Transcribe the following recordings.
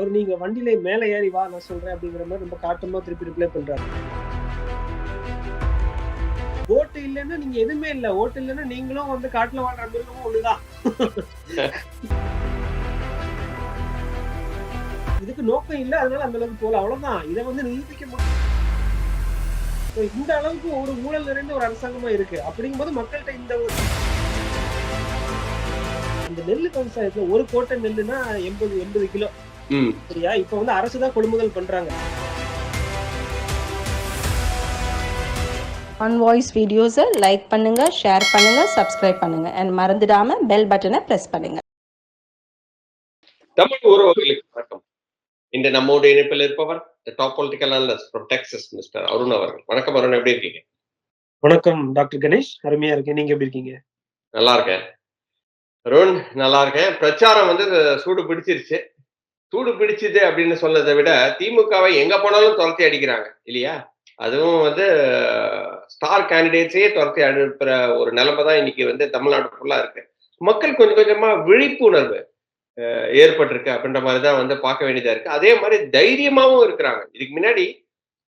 அவர் நீங்க வண்டியில மேல ஏறி வா நான் சொல்றேன் அப்படிங்கிற மாதிரி ரொம்ப காட்டமா திருப்பி ரிப்ளை பண்றாரு. ஓட்டு இல்லைன்னா நீங்க எதுவுமே இல்ல. ஓட்டு இல்லைன்னா நீங்களும் வந்து காட்டுல வாழ்ற மிருகமும் ஒண்ணுதான். இதுக்கு நோக்கம் இல்ல. அதனால அந்த அளவுக்கு போல. அவ்வளவுதான். இத வந்து நிரூபிக்க முடியும். இந்த அளவுக்கு ஒரு ஊழல் நிறைந்த ஒரு அரசாங்கமா இருக்கு. அப்படிங்கும்போது மக்கள்கிட்ட இந்த நெல்லு விவசாயத்துல ஒரு கோட்டை நெல்லுன்னா 80 கிலோ. சரியா? இப்ப வந்து அரசு தான் கொள்முதல் பண்றாங்க. ஆன் வாய்ஸ் வீடியோஸை லைக் பண்ணுங்க, ஷேர் பண்ணுங்க, சப்ஸ்கிரைப் பண்ணுங்க அண்ட் மறந்துடாம பெல் பட்டனை பிரஸ் பண்ணுங்க. தமிழ் உறவுகளுக்கு வணக்கம். இன்று நம்மோடு இணைப்பில் இருப்பவர் top political analyst from Texas mister Arun அவர்கள். வணக்கம் அருண், எப்படி இருக்கீங்க? வணக்கம் டாக்டர் கணேஷ், அருமையா இருக்கேன். நீங்க எப்படி இருக்கீங்க? நல்லா இருக்கேன் அருண், நல்லா இருக்கேன். பிரச்சாரம் வந்து சூடு பிடிச்சிருச்சு. சூடு பிடிச்சது அப்படின்னு சொன்னதை விட திமுகவை எங்க போனாலும் துரத்தி அடிக்கிறாங்க இல்லையா? அதுவும் வந்து ஸ்டார் கேண்டிடேட்ஸையே துரத்தி அனுப்புற ஒரு நிலைமை தான் இன்னைக்கு வந்து தமிழ்நாடு ஃபுல்லா இருக்கு. மக்கள் கொஞ்சம் கொஞ்சமா விழிப்புணர்வு ஏற்பட்டிருக்கு அப்படின்ற மாதிரிதான் வந்து பார்க்க வேண்டியதா இருக்கு. அதே மாதிரி தைரியமாவும் இருக்கிறாங்க. இதுக்கு முன்னாடி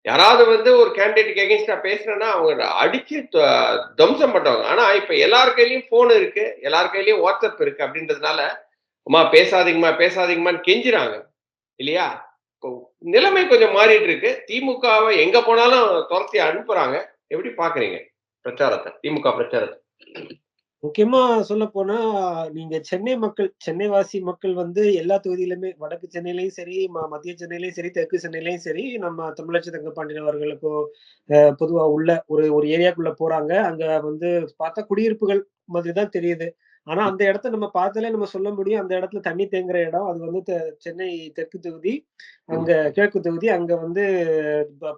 யாராவது வந்து ஒரு கேண்டிடேட்டுக்கு எகென்ஸ்டா பேசுறேன்னா அவங்க அடிச்சு துவம்சம் பண்ணுவாங்க. ஆனா இப்ப எல்லார் கையிலயும் போன் இருக்கு, எல்லார் கையிலயும் வாட்ஸ்அப் இருக்கு அப்படின்றதுனால அம்மா பேசாதீங்கம்மா பேசாதீங்கம்மான்னு கெஞ்சுறாங்க இல்லையா? இப்போ நிலைமை கொஞ்சம் மாறிட்டு இருக்கு. திமுகவை எங்க போனாலும் துரத்தி அனுப்புறாங்க. எப்படி பாக்குறீங்க பிரச்சாரத்தை, திமுக பிரச்சாரத்தை? முக்கியமா சொல்ல போனா நீங்க சென்னை வாசி மக்கள் வந்து எல்லா தொகுதியிலுமே வடக்கு சென்னையிலயும் சரி, மத்திய சென்னையிலயும் சரி, தெற்கு சென்னையிலயும் சரி, நம்ம தமிழச்சி தங்கப்பாண்டியன் அவர்களுக்கு பொதுவா உள்ள ஒரு ஒரு ஏரியாக்குள்ள போறாங்க. அங்க வந்து பார்த்தா குடியிருப்புகள் மாதிரி தான் தெரியுது. ஆனா அந்த இடத்த நம்ம பார்த்தாலே நம்ம சொல்ல முடியும். அந்த இடத்துல தண்ணி தேங்குற இடம். அது வந்து சென்னை தெற்கு தொகுதி, அங்க கிழக்கு தொகுதி. அங்க வந்து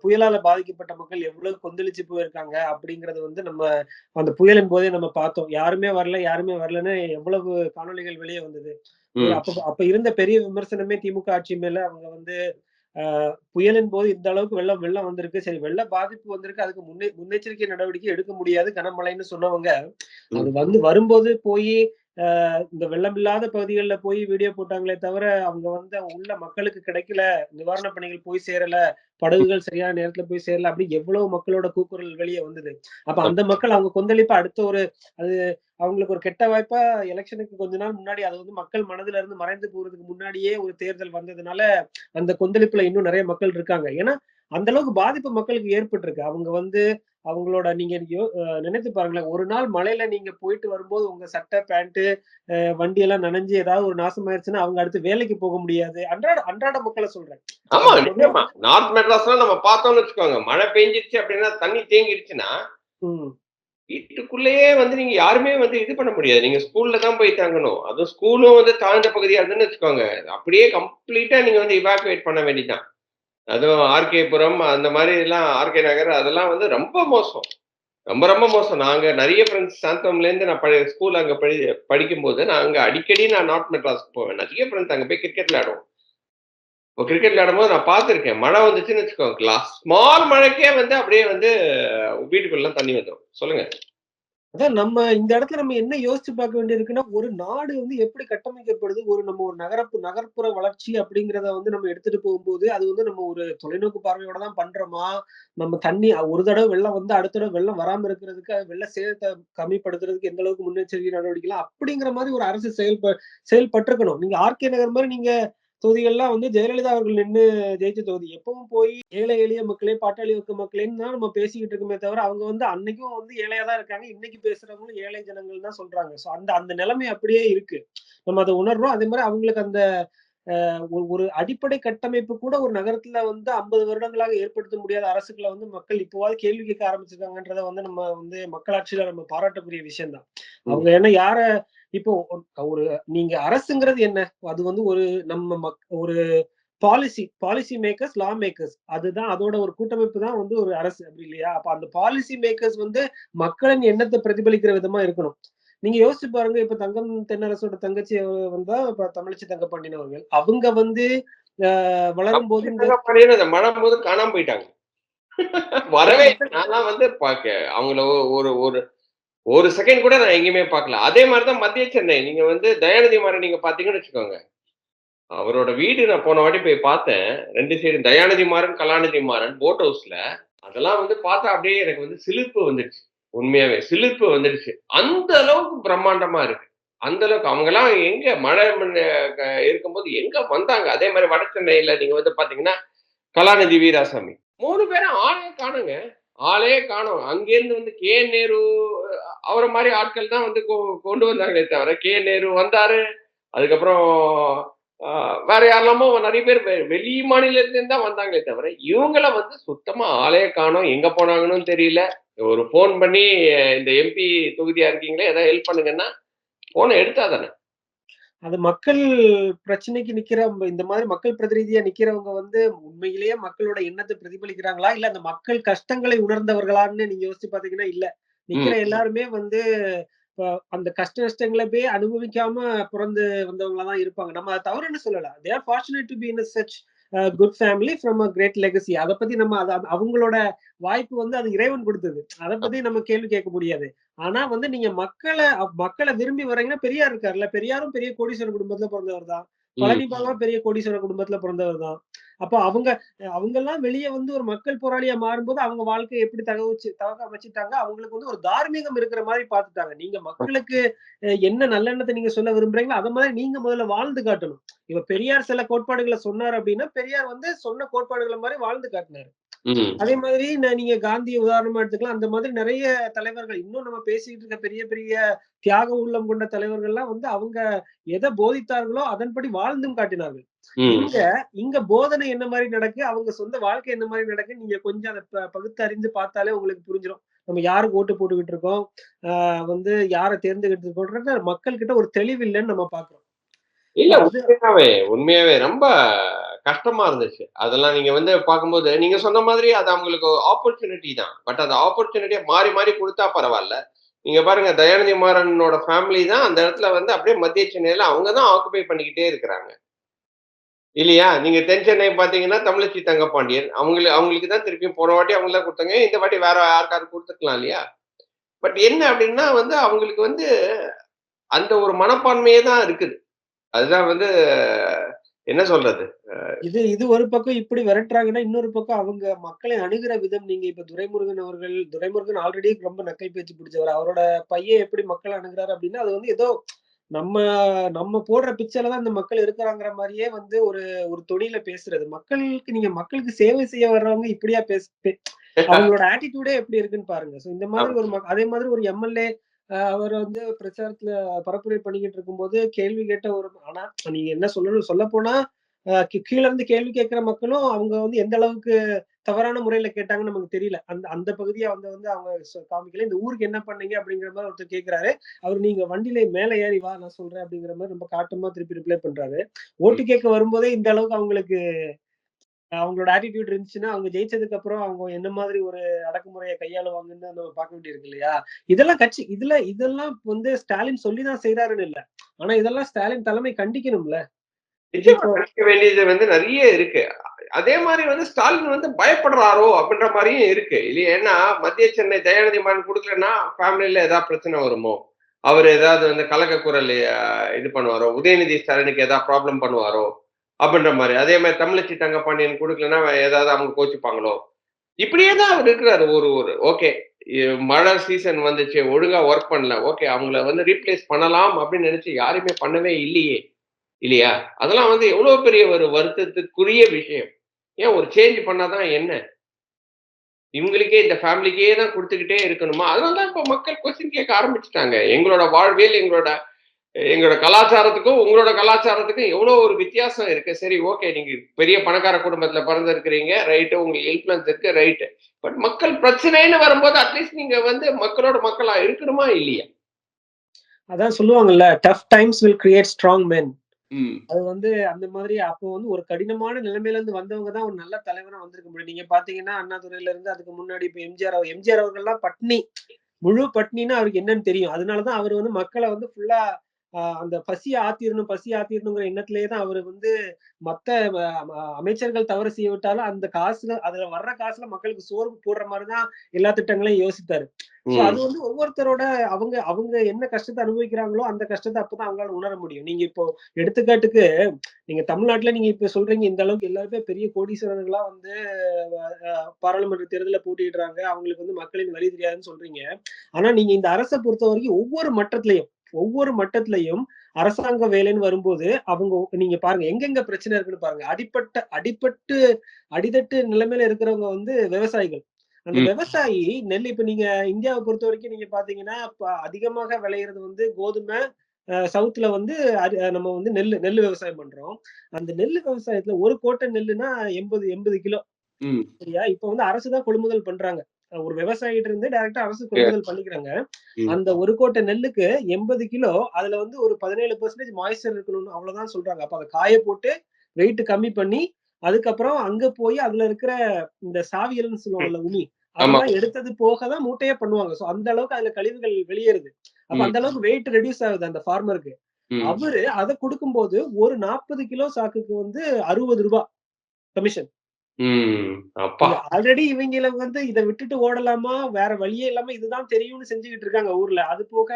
புயலால பாதிக்கப்பட்ட மக்கள் எவ்வளவு கொந்தளிச்சு போயிருக்காங்க அப்படிங்கறது வந்து நம்ம அந்த புயலின் போதே நம்ம பார்த்தோம். யாருமே வரல, யாருமே வரலன்னு எவ்வளவு காணொளிகள் வெளியே வந்தது. அப்ப இருந்த பெரிய விமர்சனமே திமுக ஆட்சி மேல. அவங்க வந்து புயலின் போது இந்த அளவுக்கு வெள்ளம் வந்திருக்கு. சரி, வெள்ள பாதிப்பு வந்திருக்கு. அதுக்கு முன்னெச்சரிக்கை நடவடிக்கை எடுக்க முடியாது. கனமழைன்னு சொன்னவங்க, அது வந்து வரும்போது போயி இந்த வெள்ளமில்லாத பகுதிகள்ல போய் வீடியோ போட்டாங்களே தவிர, அவங்க வந்து உள்ள மக்களுக்கு கிடைக்கல. நிவாரணப் பணிகள் போய் சேரல. படகுகள் சரியான நேரத்துல போய் சேரல. அப்படி எவ்வளவு மக்களோட கூக்குரல் வெளிய வந்தது. அப்ப அந்த மக்கள் அவங்க கொந்தளிப்ப அடுத்த ஒரு அது அவங்களுக்கு ஒரு கெட்ட வாய்ப்பா எலக்ஷனுக்கு கொஞ்ச நாள் முன்னாடி அது வந்து மக்கள் மனதுல இருந்து மறைந்து போறதுக்கு முன்னாடியே ஒரு தேர்தல் வந்ததுனால, அந்த கொந்தளிப்புல இன்னும் நெறைய மக்கள் இருக்காங்க. ஏன்னா, அந்த அளவுக்கு பாதிப்பு மக்களுக்கு ஏற்பட்டிருக்கு. அவங்க வந்து அவங்களோட நீங்க நினைத்து பாருங்களேன். ஒரு நாள் மழையில நீங்க போயிட்டு வரும்போது உங்க சட்டை, பேண்ட், வண்டி எல்லாம் நனைஞ்சு ஏதாவது ஒரு நாசமாயிருச்சுன்னா, அவங்க அடுத்து வேலைக்கு போக முடியாது. அன்றாட அன்றாட மக்கள சொல்றேன். ஆமா, நிச்சயமா. நார்த் மெட்ராஸ்ல நம்ம பார்த்தோம்னு வச்சுக்கோங்க, மழை பெஞ்சிருச்சு அப்படின்னா, தண்ணி தேங்கிடுச்சுன்னா வீட்டுக்குள்ளேயே வந்து நீங்க யாருமே வந்து இது பண்ண முடியாது. நீங்க ஸ்கூல்ல தான் போய் தங்கணும். அதுவும் ஸ்கூலும் வந்து தாழ்ந்த பகுதியா இருந்துன்னு வச்சுக்கோங்க, அப்படியே கம்ப்ளீட்டா நீங்க வந்து இவாக்குவேட் பண்ண வேண்டியதுதான். அதுவும் ஆர்கே புரம் அந்த மாதிரி எல்லாம், ஆர்கே நகர் அதெல்லாம் வந்து ரொம்ப மோசம். ரொம்ப ரொம்ப மோசம். நாங்க நிறைய ஃப்ரெண்ட்ஸ் சாந்தோம்ல இருந்து நான் ஸ்கூல் அங்க படிக்கும்போது நான் அங்க அடிக்கடி நான் நார்த் மெட்ராஸ்க்கு போவேன். நிறைய ஃப்ரெண்ட்ஸ் அங்க போய் கிரிக்கெட் விளையாடுவோம். இப்போ கிரிக்கெட் விளையாடும்போது நான் பார்த்துருக்கேன். மழை வந்துச்சுன்னு வச்சுக்கோங்க, ஸ்மால் மழைக்கே வந்து அப்படியே வந்து வீட்டுக்குள்ள தண்ணி வந்துடும். சொல்லுங்க. அதான் நம்ம இந்த இடத்துல நம்ம என்ன யோசிச்சு பார்க்க வேண்டியிருக்குன்னா, ஒரு நாடு வந்து எப்படி கட்டமைக்கப்படுது? நம்ம ஒரு நகர்ப்புற வளர்ச்சி அப்படிங்கிறத வந்து நம்ம எடுத்துட்டு போகும்போது, அது வந்து நம்ம ஒரு தொலைநோக்கு பார்வையோட தான் பண்றோமா? நம்ம தண்ணி ஒரு தடவ வெள்ளம் வந்து அடுத்த தடவ வெள்ளம் வராம இருக்கிறதுக்கு, வெள்ள சேதத்த கம்மிப்படுத்துறதுக்கு எந்த அளவுக்கு முன்னெச்சரிக்கை நடவடிக்கைலாம் அப்படிங்கிற மாரி ஒரு அரசு செயல்பட்டிருக்கணும். நீங்க ஆர்கே நகர் மாரி நீங்க தொகுதிகள்லாம் வந்து ஜெயலலிதா அவர்கள் நின்னு ஜெயிச்ச தொகுதி. எப்பவும் போய் ஏழை எளிய மக்களே, பாட்டாளி வர்க்க மக்களேன்னு தான் நம்ம பேசிக்கிட்டு இருக்கோமே தவிர, அவங்க வந்து அன்னைக்கும் வந்து ஏழையா தான் இருக்காங்க. இன்னைக்கு பேசுறவங்களும் ஏழை ஜனங்கள் தான் சொல்றாங்க. சோ அந்த அந்த நிலைமை அப்படியே இருக்கு. நம்ம அத உணர்றோம். அதே மாரி அவங்களுக்கு அந்த ஒரு அடிப்படை கட்டமைப்பு கூட ஒரு நகரத்துல வந்து 50 வருடங்களாக ஏற்படுத்த முடியாத அரசுகள வந்து மக்கள் இப்போவாது கேள்வி கேட்க ஆரம்பிச்சிருக்காங்கன்றத வந்து நம்ம வந்து மக்களாட்சியில நம்ம பாராட்டக்கூடிய விஷயம் தான். அவங்க ஏன்னா இப்போ ஒரு நீங்க அரசுங்கிறது என்ன? அது வந்து ஒரு நம்ம ஒரு பாலிசி மேக்கர்ஸ், லா மேக்கர்ஸ். அதுதான் அதோட ஒரு கூட்டமைப்பு தான் வந்து ஒரு அரசு. அப்படி இல்லையா? அப்ப அந்த பாலிசி மேக்கர்ஸ் வந்து மக்களின் எண்ணத்த பிரதிபலிக்கிற விதமா இருக்கணும். நீங்க யோசிச்சு பாருங்க. இப்ப தங்கம் தென்னரசோட தங்கச்சி வந்தா இப்ப தமிழச்சி தங்கப்பாண்டியன் அவர்கள். அவங்க வந்து வளரும்போது மழை போது காணாம போயிட்டாங்க. வரவே நான் வந்து அவங்கள ஒரு ஒரு ஒரு செகண்ட் கூட நான் எங்கேயுமே பார்க்கல. அதே மாதிரிதான் மத்திய சென்னை. நீங்க வந்து தயாநிதி மாறன் நீங்க பாத்தீங்கன்னு வச்சுக்கோங்க, அவரோட வீடு நான் போன வாட்டி போய் பார்த்தேன். 2 சைடு தயாநிதி மாறன், கலாநிதி மாறன் போட் ஹவுஸ்ல. அதெல்லாம் வந்து பார்த்தா அப்படியே எனக்கு வந்து சிலிர்ப்பு வந்துடுச்சு. உண்மையாவே சிலிர்ப்பு வந்துடுச்சு. அந்த அளவுக்கு பிரம்மாண்டமா இருக்கு. அந்த அளவுக்கு அவங்கலாம் எங்க மழை இருக்கும்போது எங்க வந்தாங்க? அதே மாரி வட சென்னையில நீங்க வந்து பார்த்தீங்கன்னா, கலாநிதி வீராசாமி. 3 பேரும் ஆளே காணோங்க. ஆளே காணோம். அங்கேருந்து வந்து கே.என். நேரு அவர மாரி ஆட்கள் தான் வந்து கொண்டு வந்தாங்களே தவிர, கே.என். நேரு வந்தாரு. அதுக்கப்புறம் அ வேற யாரெல்லாமோ நெறைய பேர் வெளி மாநிலத்திலேருந்து தான் வந்தாங்களே தவிர, இவங்கள வந்து சுத்தமா ஆளே காணோம். எங்க போனாங்கன்னும் தெரியல. ஒரு ஃபோன் பண்ணி இந்த எம்பி தொகுதியா இருக்கீங்களே, ஏதாவது ஹெல்ப் பண்ணுங்கன்னா, ஃபோன எடுத்தா தானே. அது மக்கள் பிரச்சனைக்கு இந்த மாதிரி மக்கள் பிரதிநிதியா நிக்கிறவங்க வந்து உண்மையிலேயே மக்களோட எண்ணத்த பிரதிபலிக்கிறாங்களா? இல்ல அந்த மக்கள் கஷ்டங்களை உணர்ந்தவர்களான்னு நீங்க யோசிச்சு பார்த்தீங்கன்னா, இல்ல. நிக்கிற ம். எல்லாருமே வந்து அந்த கஷ்ட நஷ்டங்கள அனுபவிக்காம பொறந்து வந்தவங்களா தான் இருப்பாங்க. நம்ம அத தவறுன்னு சொல்லல. They are fortunate to be in such good family from a great legacy. அத பத்தி நம்ம அவங்களோட வாய்ப்பு வந்து அது இறைவன் குடுத்தது. அத பத்தி நம்ம கேள்வி கேட்க முடியாது. ஆனா வந்து நீங்க மக்கள விரும்பி வர்றீங்கன்னா, பெரியார் இருக்கார்ல. பெரியாரும் பெரிய கோடீஸ்வரர் குடும்பத்துல பொறந்தவர் தான். ம். பழனி பாபா பெரிய கோடீஸ்வரர் குடும்பத்துல பொறந்தவர் தான். அப்ப அவங்கலாம் வெளிய வந்து ஒரு மக்கள் போராளியா மாறும்போது, அவங்க வாழ்க்கைய எப்படி தக அமைச்சுட்டாங்க. அவங்களுக்கு வந்து ஒரு தார்மீகம் இருக்கிற மாரி பார்த்துட்டாங்க. நீங்க மக்களுக்கு என்ன நல்லெண்ணத்த நீங்க சொல்ல விரும்புறீங்களோ, அத மாரி நீங்க முதல்ல வாழ்ந்து காட்டணும். இப்ப பெரியார் சில கோட்பாடுகள சொன்னாரு அப்டின்னா, பெரியார் வந்து சொன்ன கோட்பாடுகள மாரி வாழ்ந்து காட்டினாரு. ம். அதே மாதிரி நீங்க காந்திய உதாரணமா எடுத்துக்கலாம். அந்த மாதிரி நெறைய தலைவர்கள் இன்னும் நம்ம பேசிட்டு இருக்க பெரிய, பெரிய தியாக உள்ளம் கொண்ட தலைவர்கள்லாம் வந்து அவங்க எத போதித்தார்களோ, அதன்படி வாழ்ந்தும் காட்டினார்கள். ம். இங்க இங்க போதனை என்ன மாரி நடக்கு, அவங்க சொந்த வாழ்க்கை என்ன மாரி நடக்குன்னு நீங்க கொஞ்சம் அத பகுத்தறிந்து பார்த்தாலே உங்களுக்கு புரிஞ்சிரும். நம்ம யாருக்கு ஓட்டு போட்டுக்கிட்டு இருக்கோம், வந்து யார தேர்ந்தெடுத்துட்டு இருக்கோம்ன்றது மக்கள் கிட்ட ஒரு தெளிவு இல்லன்னு நம்ம பார்க்கிறோம். இல்ல அது உண்மையாவே, உண்மையாவே ரொம்ப கஷ்டமா இருந்துச்சு. அதெல்லாம் நீங்க வந்து பார்க்கும்போது, நீங்க சொன்ன மாதிரி அது அவங்களுக்கு ஆப்பர்ச்சுனிட்டி தான். பட் அந்த ஆப்பர்ச்சுனிட்டிய மாறி, மாறி குடுத்தா பரவால்ல. நீங்க பாருங்க தயாநிதி மாறனோட ஃபேமிலி தான் அந்த இடத்துல வந்து அப்படியே மத்திய சென்னையில அவங்க தான் ஆக்குபை பண்ணிக்கிட்டே இருக்கிறாங்க. இல்லையா? நீங்க தென் சென்னை பார்த்தீங்கன்னா, தமிழச்சி தங்கபாண்டியன். அவங்களுக்கு தான் திருப்பியும் போன வாட்டி அவங்களுக்கு தான் குடுத்தாங்க. இந்த வாட்டி வேற யாருக்காவது குடுத்துருக்கலாம் இல்லையா? பட் என்ன அப்படின்னா வந்து அவங்களுக்கு வந்து அந்த ஒரு மனப்பான்மையே தான் இருக்குது. அதுதான் வந்து என்ன சொல்றது? இது இது ஒரு பக்கம் இப்படி விரட்டுறாங்கன்னா, இன்னொரு பக்கம் அவங்க மக்களை அணுகுற விதம் நீங்க இப்ப துரைமுருகன் ஆல்ரெடி ரொம்ப நக்கல் பேச்சு பிடிச்சவர். அவரோட பையன் எப்படி மக்கள அணுகுறாரு அப்படின்னா, அது வந்து ஏதோ நம்ம நம்ம போடுற பிக்சர்ல தான் இந்த மக்கள் இருக்கிறாங்கிற மாரியே வந்து ஒரு ஒரு தொனியில பேசுறது. மக்களுக்கு சேவை செய்ய வர்றவங்க இப்படியா அவங்களோட ஆட்டிட்யூடே எப்படி இருக்குன்னு பாருங்க. சோ இந்த மாதிரி ஆமா. அதே மாதிரி ஒரு எம்.எல்.ஏ அவர் வந்து பிரச்சாரத்துல பரப்புரை பண்ணிக்கிட்டு இருக்கும்போது கேள்வி கேட்ட ஆனா நீங்க என்ன சொல்லப்போனா கீழ இருந்து கேள்வி கேட்கிற மக்களும் அவங்க வந்து எந்த அளவுக்கு தவறான முறையில கேட்டாங்கன்னு நமக்கு தெரியல. அந்த அந்த பகுதிய வந்து அவங்க காமிக்கல. இந்த ஊருக்கு என்ன பண்ணீங்க? அப்படிங்கிற மாரி ஒருத்தர் கேட்கிறாரு. அவரு நீங்க வண்டியில மேல ஏறி வா நான் சொல்றேன் அப்படிங்கிற மாரி ரொம்ப காட்டமா திருப்பி ரிப்ளை பண்றாரு. ம். ஓட்டு கேட்க வரும்போதே இந்த அளவுக்கு அவங்களோட ஆட்டிட்யூட் இருந்துச்சுன்னா, அவங்க ஜெயிச்சதுக்கு அப்புறம் அவங்க என்ன மாதிரி ஒரு அடக்குமுறைய கையாளுவாங்கன்னு நம்ம பார்க்க வேண்டியிருக்கு இல்லையா? இதெல்லாம் வந்து ஸ்டாலின் சொல்லி தான் செய்றாருன்னு இல்ல. ஆனா இதெல்லாம் ஸ்டாலின் தலைமை கண்டிக்கணும்ல. இது நிச்சயமா இப்போ கணிக்க வேண்டியது வந்து நெறைய இருக்கு. அதே மாரி வந்து ஸ்டாலின் வந்து பயப்படுறாரோ! அப்படின்ற மாரியும் இருக்கு. இல்லையா? ஏன்னா, மத்திய சென்னை தயாநிதி மாறன் குடுக்கலன்னா, ஃபேமிலில ஏதாவது பிரச்சனை வருமோ? அவரு ஏதாவது வந்து கலக்க குரல் இது பண்ணுவாரோ? உதயநிதி ஸ்டாலினுக்கு ஏதாவது ப்ராப்ளம் பண்ணுவாரோ? அப்படின்ற மாரி. அதே மாரி தமிழச்சி தங்கப்பாண்டியன் குடுக்கலன்னா, ஏதாவது அவங்க கோச்சுப்பாங்களோ? இப்படியே தான் அவரு இருக்கிறாரு. ஒரு ஒரு ஓகே. மழை சீசன் வந்துச்சு. ஒழுங்கா வொர்க் பண்ணல. ஓகே. அவங்கள வந்து ரீப்ளேஸ் பண்ணலாம் அப்படின்னு நெனச்சு யாருமே பண்ணவே இல்லையே! இல்லையா? அதெல்லாம் வந்து எவ்வளோ பெரிய ஒரு வருத்தத்துக்குரிய விஷயம். ஏன் ஒரு சேஞ்ச் பண்ணா தான் என்ன? இவங்களுக்கே இந்த ஃபேமிலிக்கே தான் குடுத்துக்கிட்டே இருக்கணுமா? அதனால தான் இப்ப மக்கள் கொஸ்டின் கேட்க ஆரம்பிச்சுட்டாங்க. எங்களோட வாழ்வியல், எங்களோட எங்களோட கலாச்சாரத்துக்கும், உங்களோட கலாச்சாரத்துக்கும் எவ்வளோ ஒரு வித்தியாசம் இருக்கு. சரி ஓகே. நீங்க பெரிய பணக்கார குடும்பத்தில பொறந்திருக்கிறீங்க. ரைட்டு. உங்களுக்கு இன்ஃப்ளூயன்ஸ் இருக்கு. ரைட்டு. பட் மக்கள் பிரச்சனைன்னு வரும்போது அட்லீஸ்ட் நீங்க வந்து மக்களோட மக்களா இருக்கணுமா? இல்லையா? அதான் சொல்லுவாங்கல்ல, tough times will create strong மென். ம். அது வந்து அந்த மாதிரி அப்போ வந்து ஒரு கடினமான நிலைமையில இருந்து வந்தவங்க தான் ஒரு நல்ல தலைவரா வந்திருக்க முடியும். நீங்க பார்த்தீங்கன்னா, அண்ணாதுரையில இருந்து அதுக்கு முன்னாடி இப்ப எம்ஜிஆர் அவர்கள்லாம் பட்னி. முழு பட்னின்னா அவருக்கு என்னன்னு தெரியும். அதனால தான் அவரு வந்து மக்கள வந்து ஃபுல்லா அந்த பசி ஆத்திரணுங்கிற எண்ணத்திலேயே தான் அவரு வந்து மத்த ம ம அமைச்சர்கள் தவறு செய்ய விட்டாலும், அந்த காசுல அதுல வர்ற காசுல மக்களுக்கு சோறு போடுற மாரி தான் எல்லா திட்டங்களையும் யோசித்தாரு. சோ அது வந்து ஒவ்வொருத்தரோட அவங்க அவங்க என்ன கஷ்டத்தை அனுபவிக்கிறாங்களோ அந்த கஷ்டத்தை அப்பதான் அவங்களால உணர முடியும். நீங்க இப்போ எடுத்துக்காட்டுக்கு நீங்க தமிழ்நாட்டுல நீங்க இப்ப சொல்றீங்க இந்த அளவுக்கு எல்லாருமே பெரிய கோடீஸ்வரர்களா வந்து பாராளுமன்ற தேர்தலில் போட்டியிடுறாங்க. அவங்களுக்கு வந்து மக்களின் வழி தெரியாதுன்னு சொல்றீங்க. ஆனா நீங்க இந்த அரசை பொறுத்த வரைக்கும் ஒவ்வொரு மட்டத்திலையும் அரசாங்க வேலைன்னு வரும்போது அவங்க நீங்க பாருங்க எங்கெங்க பிரச்சனை இருக்குன்னு பாருங்க. அடித்தட்டு நிலைமையில இருக்கிறவங்க வந்து விவசாயிகள். அந்த விவசாயி நெல் இப்ப நீங்க இந்தியாவை பொறுத்த வரைக்கும் நீங்க பாத்தீங்கன்னா அதிகமாக விளையிறது வந்து கோதுமை. சவுத்ல வந்து நம்ம வந்து நெல்லு விவசாயம் பண்றோம். அந்த நெல்லு விவசாயத்துல ஒரு கோட்டை நெல்லுனா 80 கிலோ. சரியா? இப்ப வந்து அரசு தான் கொள்முதல் பண்றாங்க. ஒரு விவசாயிட்ட இருந்து டைரக்டா அரசு கொள்முதல் பண்ணிக்கிறாங்க. அந்த ஒரு கோட்டை நெல்லுக்கு 80 கிலோ அதுல வந்து ஒரு 17% மாய்ஸ்சர் இருக்கணும்னு அவ்வளவுதான் சொல்றாங்க. அப்ப அத காய போட்டு வெயிட் கம்மி பண்ணி அதுக்கப்புறம் அங்க போய் அதுல இருக்கிற இந்த சாவியல்னு சொல்லுவாங்கல்ல உமி அதெல்லாம் எடுத்தது போக தான் மூட்டையே பண்ணுவாங்க. சோ அந்த அளவுக்கு அதுல கழிவுகள் வெளியேறுது. அப்ப அந்த அளவுக்கு வெயிட் ரெடியூஸ் ஆகுது அந்த ஃபார்மருக்கு. அவரு அத குடுக்கும்போது ஒரு 40 கிலோ சாக்குக்கு வந்து ரூ. 60 கமிஷன். ஆல்ரெடி இவங்கள வந்து இதை விட்டுட்டு ஓடலாமா வேற வழியே இல்லாம இதுதான் தெரியும்னு செஞ்சுக்கிட்டு இருக்காங்க ஊர்ல. அது போக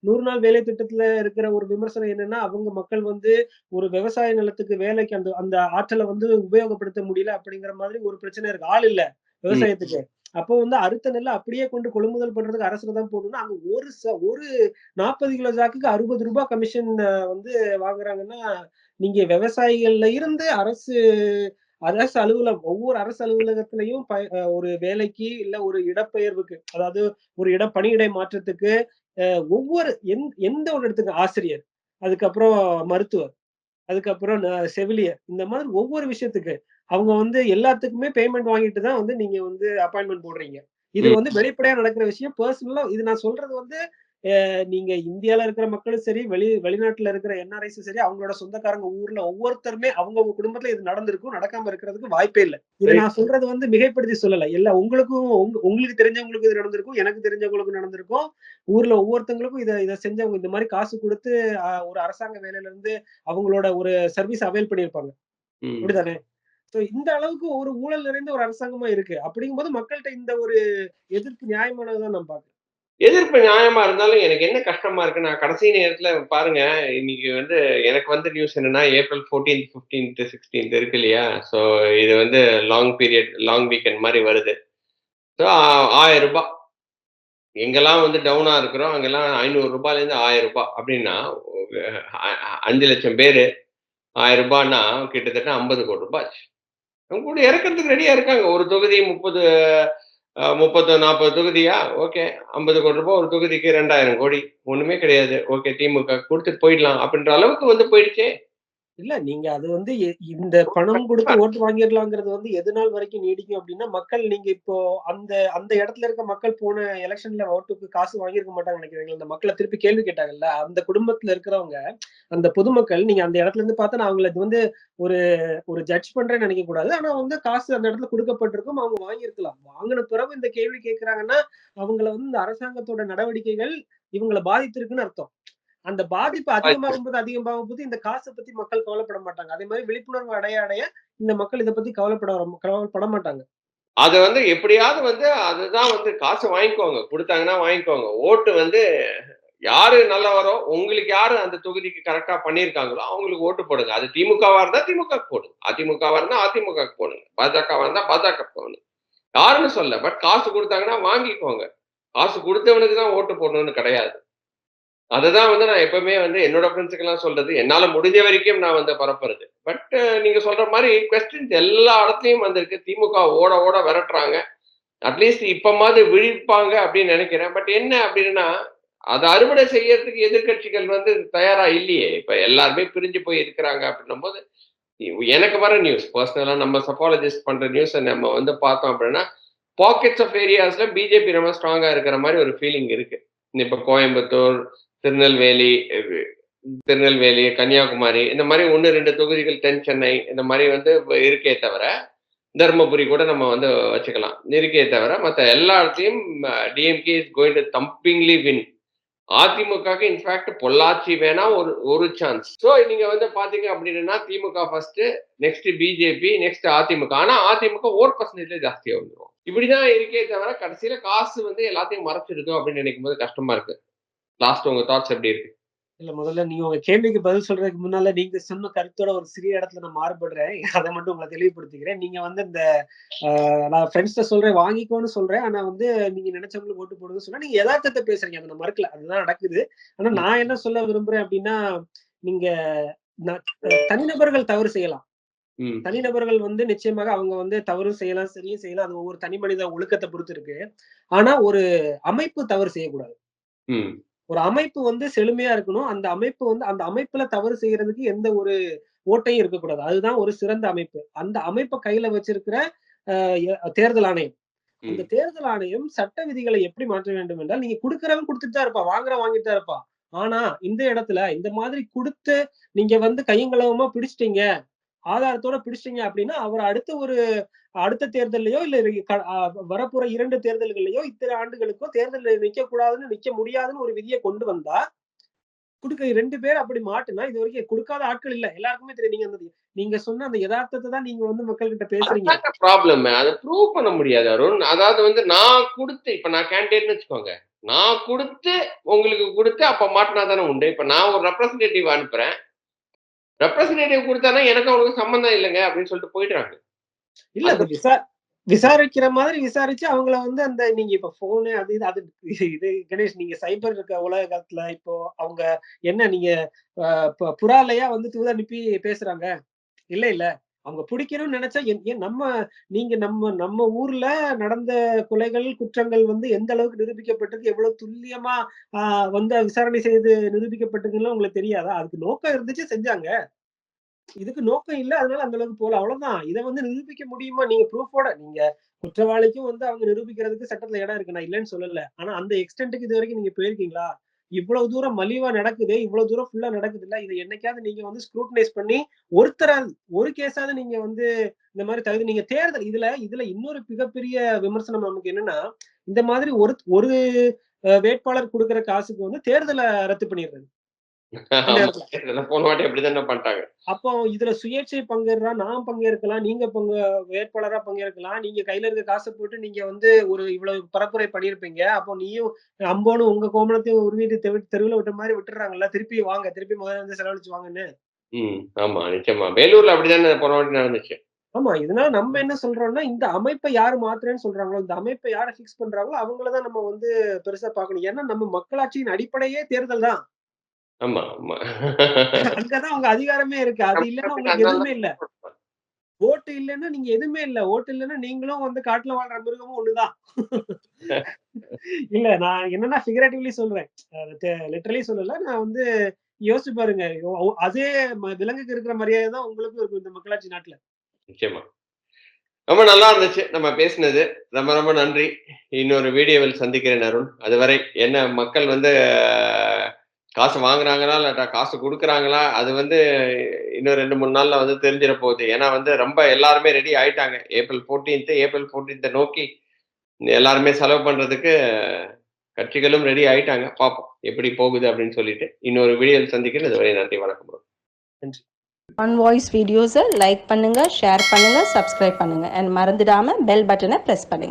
100 நாள் வேலை திட்டத்துல இருக்கிற ஒரு விமர்சனம் என்னன்னா அவங்க மக்கள் வந்து ஒரு விவசாய நிலத்துக்கு வேலைக்கு அந்த அந்த ஆற்றலை வந்து உபயோகப்படுத்த முடியல அப்படிங்கிற மாதிரி ஒரு பிரச்சனை இருக்கு. ஆள் இல்ல விவசாயத்துக்கு. அப்போ வந்து அறுத்த நெல்லை அப்படியே கொண்டு கொள்முதல் பண்றதுக்கு அரசுல தான் போடணும்னா அங்க ஒரு 40 கிலோ சாக்குக்கு ரூ. 60 கமிஷன் வந்து வாங்குறாங்கன்னா நீங்க விவசாயிகள்ல இருந்து ஒவ்வொரு அரசு அலுவலகத்திலையும் ஒரு வேலைக்கு இல்ல ஒரு இடப்பெயர்வுக்கு அதாவது ஒரு பணியிடை மாற்றத்துக்கு ஒவ்வொரு எந்த ஒரு இடத்துக்கு ஆசிரியர், அதுக்கப்புறம் மருத்துவர், அதுக்கப்புறம் செவிலியர் இந்த மாதிரி ஒவ்வொரு விஷயத்துக்கு அவங்க வந்து எல்லாத்துக்குமே பேமெண்ட் வாங்கிட்டு தான் வந்து நீங்க வந்து அப்பாயின்மெண்ட் போடுறீங்க. இது வந்து வெளிப்படையா நடக்கிற விஷயம். பர்சனலா இது நான் சொல்றது வந்து நீங்க இந்தியால இருக்கிற மக்களும் சரி, வெளிநாட்டுல இருக்கிற என்ஆர்ஐஸும் சரி, அவங்களோட சொந்தக்காரங்க ஊர்ல ஒவ்வொருத்தருமே அவங்க குடும்பத்துல இது நடந்திருக்கும். நடக்காம இருக்கிறதுக்கு வாய்ப்பே இல்ல. இத நான் சொல்றது வந்து மிகைப்படுத்தி சொல்லல. எல்லா உங்களுக்கும் உங்களுக்கு தெரிஞ்சவங்களுக்கு இது நடந்திருக்கும். எனக்கு தெரிஞ்சவங்களுக்கும் நடந்திருக்கும். ஊர்ல ஒவ்வொருத்தங்களுக்கும் இத செஞ்சவங்க இந்த மாதிரி காசு குடுத்து ஒரு அரசாங்க வேலையில இருந்து அவங்களோட ஒரு சர்வீஸ் அவைல் பண்ணியிருப்பாங்க. அப்படிதானே? சோ இந்த அளவுக்கு ஒரு ஊழல் நிறைந்த ஒரு அரசாங்கமா இருக்கு. அப்படிங்கும்போது மக்கள்கிட்ட இந்த ஒரு எதிர்ப்பு நியாயமானதுதான் நான் பாக்குறேன். எதிர்ப்பு நியாயமா இருந்தாலும் எனக்கு என்ன கஷ்டமா இருக்குன்னா கடைசி நேரத்துல பாருங்க இன்னைக்கு வந்து எனக்கு வந்து நியூஸ் என்னன்னா ஏப்ரல் 14th 15th 16th இருக்கு இல்லையா? ஸோ இது வந்து லாங் வீக்கெண்ட் மாதிரி வருது. ஸோ ரூ. 1000 எங்கெல்லாம் வந்து டவுனா இருக்கிறோம் அங்கெல்லாம் ரூ. 500 ரூ. 1000 அப்படின்னா 5 லட்சம் பேரு ரூ. 1000னா கிட்டத்தட்ட 50 கோடி ரூபாய் ஆச்சு. அவங்க கூட இறக்கிறதுக்கு ரெடியா இருக்காங்க. ஒரு தொகுதி 30 40 தொகுதியா? ஓகே. 50 கோடி ரூபாய் ஒரு தொகுதிக்கு 2000 கோடி. ஒண்ணுமே கிடையாது. ஓகே திமுக குடுத்துட்டு போயிடலாம் அப்படின்ற அளவுக்கு வந்து போயிடுச்சே. இல்ல நீங்க அது வந்து இந்த பணம் கொடுத்து ஓட்டு வாங்கிடலாங்கிறது வந்து எது நாள் வரைக்கும் நீடிக்கும் அப்படின்னா மக்கள் நீங்க இப்போ அந்த அந்த இடத்துல இருக்க மக்கள் போன எலெக்ஷன்ல ஓட்டுக்கு காசு வாங்கியிருக்க மாட்டாங்க நினைக்கிறீங்க. அந்த மக்களை திருப்பி கேள்வி கேட்டாங்கல்ல அந்த குடும்பத்துல இருக்கிறவங்க அந்த பொதுமக்கள் நீங்க அந்த இடத்துல இருந்து பார்த்தா நான் அவங்களை வந்து ஒரு ஒரு ஜட்ஜ் பண்றேன்னு நினைக்க கூடாது. ஆனா வந்து காசு அந்த இடத்துல கொடுக்கப்பட்டிருக்கும். அவங்க வாங்கியிருக்கலாம். வாங்கின பிறகு இந்த கேள்வி கேட்கிறாங்கன்னா அவங்கள வந்து இந்த அரசாங்கத்தோட நடவடிக்கைகள் இவங்களை பாதித்திருக்குன்னு அர்த்தம். அந்த பாதிப்பு அதிகமாகும் போது இந்த காசை பத்தி மக்கள் கவலைப்பட மாட்டாங்க. அதே மாதிரி விழிப்புணர்வு அடைய இந்த மக்கள் இதை பத்தி கவலைப்பட மாட்டாங்க. அது வந்து எப்படியாவது வந்து அதுதான் வந்து காசு வாங்கிக்கோங்க. கொடுத்தாங்கன்னா வாங்கிக்கோங்க. ஓட்டு வந்து யாரு நல்லவரோ உங்களுக்கு யாரு அந்த தொகுதிக்கு கரெக்டா பண்ணியிருக்காங்களோ அவங்களுக்கு ஓட்டு போடுங்க. அது திமுகவா இருந்தா திமுக போடுங்க. அதிமுகவா இருந்தா அதிமுக போடுங்க. பாஜகவா இருந்தா பாஜக போடுங்க. யாருன்னு சொல்ல. பட் காசு கொடுத்தாங்கன்னா வாங்கிக்கோங்க. காசு கொடுத்தவனுக்கு தான் ஓட்டு போடணும்னு கிடையாது. அதுதான் வந்து நான் எப்பவுமே வந்து என்னோட ஃப்ரெண்ட்ஸுக்கெல்லாம் சொல்றது. என்னால முடிஞ்ச வரைக்கும் நான் வந்து பரப்புறது. பட் நீங்க சொல்ற மாதிரி கொஸ்டின்ஸ் எல்லா இடத்துலயும் வந்திருக்கு. திமுக ஓட ஓட விரட்டுறாங்க. அட்லீஸ்ட் இப்பமாவது விழிப்பாங்க அப்படின்னு நினைக்கிறேன். பட் என்ன அப்படின்னா அதை அறுவடை செய்யறதுக்கு எதிர்கட்சிகள் வந்து தயாரா இல்லையே. இப்ப எல்லாருமே பிரிஞ்சு போய் இருக்கிறாங்க அப்படின்னும் போது எனக்கு வர நியூஸ் பர்சனலா நம்ம சப்பாலஜிஸ்ட் பண்ற நியூஸ் நம்ம வந்து பார்த்தோம் அப்படின்னா பாக்கெட்ஸ் ஆஃப் ஏரியாஸ்ல பிஜேபி ரொம்ப ஸ்ட்ராங்கா இருக்கிற மாதிரி ஒரு ஃபீலிங் இருக்கு. இப்ப கோயம்புத்தூர், திருநெல்வேலி, கன்னியாகுமரி இந்த மாதிரி 1-2 தொகுதிகள், தென் சென்னை இந்த மாதிரி வந்து இருக்கே தவிர தர்மபுரி கூட நம்ம வந்து வச்சுக்கலாம் இருக்கே தவிர மற்ற எல்லா இடத்தையும் DMK is going to thumpingly win. அதிமுகக்கு இன்ஃபேக்ட் பொள்ளாச்சி வேணா ஒரு சான்ஸ். ஸோ நீங்க வந்து பாத்தீங்க அப்படின்னா Thimuka first, next BJP, next Athimuka. ஆனா அதிமுக ஓட் பர்சன்டேஜ்ல ஜாஸ்தியா வந்துடும். இப்படிதான் இருக்கே தவிர கடைசியில காசு வந்து எல்லாத்தையும் மறைச்சிருக்கும் அப்படின்னு நினைக்கும் போது கஷ்டமா இருக்கு. லாஸ்ட் உங்க தாட்ஸ் எப்படி இருக்கு? இல்ல முதல்ல நீங்க உங்க கேள்விக்கு பதில் சொல்றதுக்கு முன்னால நீங்க சொன்ன கருத்தோட ஒரு சிறிய இடத்துல நான் மாறுபடுறேன். அத மட்டும் உங்கள தெளிவுபடுத்திக்கிறேன். நீங்க வந்து இந்த நான் ஃப்ரெண்ட்ஸ்ட்ட சொல்றேன் வாங்கிக்கோன்னு சொல்றேன். ஆனா வந்து நீங்க நினைச்சவங்களுக்கு ஓட்டு போடுங்கன்னு சொன்னா, நீங்க எதார்த்தத்த பேசுறீங்க. அத நான் மறுக்கல. அதுதான் நடக்குது. ஆனா ம். நான் என்ன சொல்ல விரும்புறேன் அப்டின்னா, நீங்க நான் தனிநபர்கள் தவறு செய்யலாம். ம். தனிநபர்கள் வந்து நிச்சயமாக அவங்க வந்து தவறும் செய்யலாம், சரியும் செய்யலாம். அது ஒவ்வொரு தனி மனித ஒழுக்கத்த பொறுத்து இருக்கு. ஆனா ஒரு அமைப்பு தவறு செய்யக்கூடாது. ம். ஒரு அமைப்பு வந்து செழுமையா இருக்கணும். அந்த அமைப்பு வந்து அந்த அமைப்புல தவறு செய்யறதுக்கு எந்த ஒரு ஓட்டையும் இருக்கக்கூடாது. அதுதான் ஒரு சிறந்த அமைப்பு. அந்த அமைப்ப கையில வச்சிருக்கிற அ தேர்தல் ஆணையம். அந்த ம். தேர்தல் ஆணையம் சட்ட விதிகளை எப்படி மாற்ற வேண்டும் என்றால், நீங்க குடுக்கிறவன் குடுத்துட்டு தான் இருப்பான். வாங்குறவன் வாங்கிட்டு தான் இருப்பான். ஆனா, இந்த இடத்துல இந்த மாதிரி குடுத்து நீங்க வந்து கையும் களவுமா பிடிச்சிட்டீங்க. ஆதாரத்தோட பிடிச்சிட்டீங்க அப்படின்னா, அவர அடுத்த தேர்தல்லயோ இல்ல வரப்போற 2 தேர்தல்கள்லயோ, இத்தனை ஆண்டுகளுக்கோ தேர்தல்ல நிக்கக்கூடாதுன்னு, நிக்க முடியாதுன்னு ஒரு விதிய கொண்டு வந்தா, 2 பேர் அப்படி மாட்டுனா, இதுவரைக்கும் குடுக்காத ஆட்கள் இல்ல. எல்லாருக்குமே தெரியும். நீங்க சொன்ன அந்த எதார்த்தத்த தான் நீங்க வந்து மக்கள்கிட்ட பேசுறீங்க. அதாங்க ப்ராப்ளம். அத ப்ரூவ் பண்ண முடியாது அருண். அதாவது வந்து நான் குடுத்து இப்ப நான் கேண்டிடேட்ன்னு வச்சுக்கோங்க. நான் குடுத்து உங்களுக்கு குடுத்து அப்ப மாட்டுனா தானே உண்டு. இப்ப நான் ஒரு ரெப்ரசன்டேட்டிவ் அனுப்புறேன். ரெப்ரசன்டேட்டிவ் குடுத்தானா எனக்கும் அவனுக்கும் சம்மந்தம் இல்லங்க அப்படின்னு சொல்லிட்டு போயிடுறாங்க. இல்ல அந்த அது விசாரிக்கிற மாதிரி விசாரிச்சு அவங்கள வந்து அந்த நீங்க இப்ப ஃபோனு இது கணேஷ் நீங்க சைபர் இருக்க உலகத்துல இப்போ அவங்க என்ன நீங்க அ புறாலயா வந்து தூது அனுப்பி பேசுறாங்க? இல்ல, இல்ல. அவங்க புடிக்கணும்னு நெனச்சா என் ஏன் நம்ம ஊர்ல நடந்த கொலைகள், குற்றங்கள் வந்து எந்த அளவுக்கு நிரூபிக்கப்பட்டது, எவ்வளவு துல்லியமா ஆ வந்து விசாரணை செய்து நிரூபிக்கப்பட்டதுன்னுலாம் உங்களுக்கு தெரியாதா? அதுக்கு நோக்கம் இருந்துச்சு செஞ்சாங்க. இதுக்கு நோக்கம் இல்ல. அதனால அந்த அளவுக்கு போல. அவ்வளவுதான். இத வந்து நிரூபிக்க முடியுமா? நீங்க ப்ரூஃபோட நீங்க குற்றவாளிக்கும் வந்து அவங்க நிரூபிக்கிறதுக்கு சட்டத்துல இடம் இருக்கு. நான் இல்லன்னு சொல்லல. ஆனா அந்த எக்ஸ்டென்ட்க்கு இதுவரைக்கும் நீங்க போயிருக்கீங்களா? இவ்வளவு தூரம் மலிவா நடக்குது. இவ்வளவு தூரம் ஃபுல்லா நடக்குதுல்ல. இத என்னைக்காவது நீங்க வந்து ஸ்க்ரூட்டனைஸ் பண்ணி ஒருத்தராவது ஒரு கேஸாவது நீங்க வந்து இந்த மாரி நீங்க தேர்தல் இதுல இன்னொரு மிகப்பெரிய விமர்சனம் நமக்கு என்னன்னா, இந்த மாதிரி ஒரு ஒரு வேட்பாளர் குடுக்குற காசுக்கு வந்து தேர்தல ரத்து பண்ணிடுறது. அந்த ஆமா. இடத்துல. போன வாட்டி அப்படித்தானே பண்ணிட்டாங்க. அப்போ இதுல சுயேட்சை பங்கேற்றா நான் பங்கேற்கலாம். நீங்க வேட்பாளரா பங்கேற்கலாம். நீங்க கையில இருக்க காச போட்டு நீங்க வந்து ஒரு இவ்வளவு பரப்புரை பண்ணியிருப்பீங்க. அப்போ நீயும் அம்போன்னு உங்க கோமணத்தையும் உருவிட்டு தெருவுல விட்ட மாரி விட்டுர்றாங்கல்ல. திருப்பி வாங்க. திருப்பி முதல்ல இருந்து செலவழிச்சு வாங்கன்னு. ம். ஆமா, நிச்சயமா. வேலூர்ல அப்படித்தானே போன வாட்டி நடந்துச்சு. ஆமா. இதனால நம்ம என்ன சொல்றோம்னா, இந்த அமைப்ப யாரு மாத்துறேன்னு சொல்றாங்களோ, இந்த அமைப்ப யார ஃபிக்ஸ் பண்றாங்களோ, அவங்கள தான் நம்ம வந்து பெருசா பார்க்கணும். ஏன்னா நம்ம மக்களாட்சியின் அடிப்படையே தேர்தல் தான். ஆமா, ஆமா. அங்க தான் உங்க அதிகாரமே இருக்கு. அது இல்லன்னா உங்களுக்கு அதனால எதுவுமே இல்ல. ஓட்டு இல்லன்னா நீங்க எதுவுமே இல்ல. ஓட்டு இல்லன்னா நீங்களும் வந்து காட்டுல வாழ்ற மிருகமும் ஒண்ணுதான். இல்ல நான் என்னன்னா ஃபிகரேட்டிவ்லி சொல்றேன். லிட்டரலி சொல்லல. நான் வந்து யோசிச்சு பாருங்க. அதே விலங்குக்கு இருக்கிற மரியாதை தான் உங்களுக்கும் இருக்கும் இந்த மக்களாட்சி நாட்டுல. நிச்சயமா. ரொம்ப நல்லா இருந்துச்சு நம்ம பேசினது. ரொம்ப ரொம்ப நன்றி. இன்னொரு வீடியோவில் சந்திக்கிறேன் அருண். அதுவரை என்ன மக்கள் வந்து காசு வாங்குறாங்களா? இல்லாட்டா காசு குடுக்குறாங்களா? அது வந்து இன்னும் 2, 3 நாள்ல வந்து தெரிஞ்சிற போகுது. ஏன்னா வந்து ரொம்ப எல்லாருமே ரெடி ஆயிட்டாங்க. ஏப்ரல் 14த் நோக்கி எல்லாருமே செலவு பண்றதுக்கு கட்சிகளும் ரெடி ஆயிட்டாங்க. பார்ப்போம். எப்படி போகுது அப்படின்னு சொல்லிட்டு. இன்னொரு வீடியோவில் சந்திக்கிறேன். அதுவரை நன்றி. வணக்கம். நன்றி. ஆன் வாய்ஸ் வீடியோஸை லைக் பண்ணுங்க, ஷேர் பண்ணுங்க, சப்ஸ்கிரைப் பண்ணுங்க அண்ட் மறந்துடாம பெல் பட்டனை பிரஸ் பண்ணுங்க.